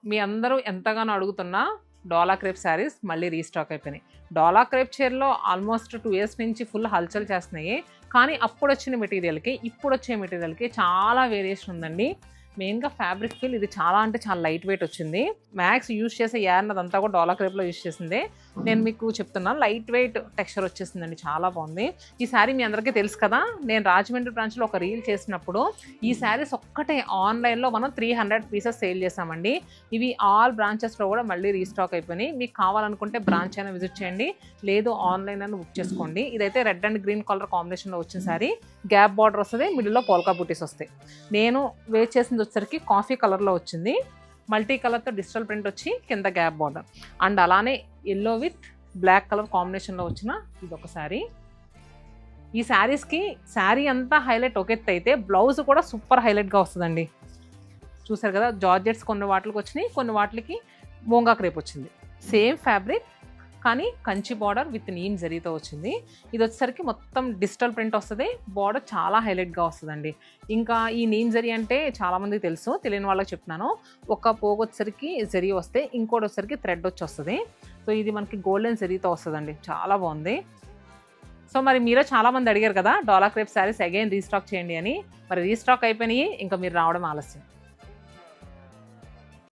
మీ అందరూ ఎంతగానో అడుగుతున్న డోలా క్రేప్ శారీస్ మళ్ళీ రీస్టాక్ అయిపోయినాయి. డోలా క్రేప్ చీరలో ఆల్మోస్ట్ 2 ఇయర్స్ నుంచి ఫుల్ హల్చల్ చేస్తున్నాయి. కానీ అప్పుడు వచ్చిన మెటీరియల్కి ఇప్పుడు వచ్చే మెటీరియల్కి చాలా వేరియేషన్ ఉందండి. మెయిన్గా ఫ్యాబ్రిక్ ఫీల్ ఇది చాలా అంటే చాలా లైట్ వెయిట్ వచ్చింది. మ్యాక్స్ యూజ్ చేసే యార్న్ అదంతా కూడా డోలా క్రేప్లో యూజ్ చేసిందే. నేను మీకు చెప్తున్నాను, లైట్ వెయిట్ టెక్స్చర్ వచ్చేసిందండి, చాలా బాగుంది. ఈ శారీ మీ అందరికీ తెలుసు కదా, నేను రాజమండ్రి బ్రాంచ్లో ఒక రీల్ చేసినప్పుడు ఈ శారీస్ ఒక్కటే ఆన్లైన్లో మనం 300 పీసెస్ సేల్ చేసామండి. ఇవి ఆల్ బ్రాంచెస్లో కూడా మళ్ళీ రీస్టాక్ అయిపోయినాయి. మీకు కావాలనుకుంటే బ్రాంచ్ అయినా విజిట్ చేయండి, లేదు ఆన్లైన్ అయినా బుక్ చేసుకోండి. ఇదైతే రెడ్ అండ్ గ్రీన్ కలర్ కాంబినేషన్లో వచ్చిన శారీ, గ్యాప్ బార్డర్ వస్తుంది, మిడిల్లో పోల్కా బూటీస్ వస్తాయి. నేను వేర్ చేసింది వచ్చేసరికి కాఫీ కలర్లో వచ్చింది, మల్టీ కలర్తో డిజిటల్ ప్రింట్ వచ్చి కింద గ్యాప్ బార్డర్, అండ్ అలానే ఎల్లో విత్ బ్లాక్ కలర్ కాంబినేషన్లో వచ్చిన ఇదొక శారీ. ఈ శారీస్కి శారీ అంతా హైలైట్ ఒక ఎత్తు అయితే బ్లౌజ్ కూడా సూపర్ హైలైట్గా వస్తుందండి. చూసారు కదా, జార్జెట్స్ కొన్ని వాటికి వచ్చినాయి, కొన్ని వాటికి మోంగా క్రేప్ వచ్చింది. సేమ్ ఫ్యాబ్రిక్ కానీ కంచి బార్డర్ విత్ నీమ్ జరీతో వచ్చింది. ఇది వచ్చేసరికి మొత్తం డిజిటల్ ప్రింట్ వస్తుంది, బార్డర్ చాలా హైలైట్గా వస్తుందండి. ఇంకా ఈ నీమ్ జరీ అంటే చాలామందికి తెలుసు, తెలియని వాళ్ళకి చెప్తున్నాను. ఒక పోగు వచ్చేసరికి జరీ వస్తే, ఇంకోటి వచ్చేసరికి థ్రెడ్ వచ్చి వస్తుంది. సో ఇది మనకి గోల్డెన్ జరీతో వస్తుందండి, చాలా బాగుంది. సో మరి మీరే చాలామంది అడిగారు కదా డోలా క్రేప్ శారీస్ అగైన్ రీస్టాక్ చేయండి అని. మరి రీస్టాక్ అయిపోయినాయి, ఇంకా మీరు రావడం ఆలస్యం.